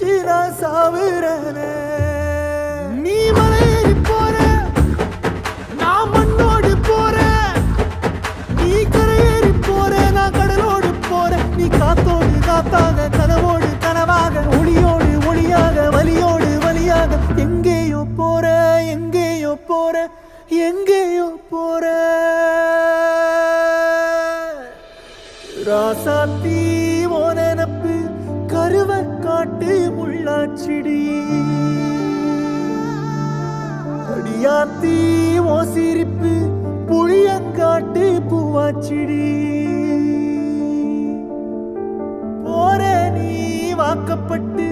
நினைச்சு நான் சாவுறேனே. நீ மலையேறி போற, நான் மண்ணோடு போறேன். நீ கரையேறி போற, நான் கடலோடு போறேன். நீ காத்தோடு காத்தாக, கனவோடு கனவாக, ஒளியோடு ஒளியாக, வலியோடு வலியாக, எங்கேயோ போற, எங்கேயோ போற, எங்கேயோ போற. ராசாத்தி ஓ நினப்பு கருவ காட்டு முள்ளாச்சிடி. அடியாத்தி ஓ சிரிப்பு புளியங்காட்டு பூவாச்சிடி. போற நீ வாக்கப்பட்டு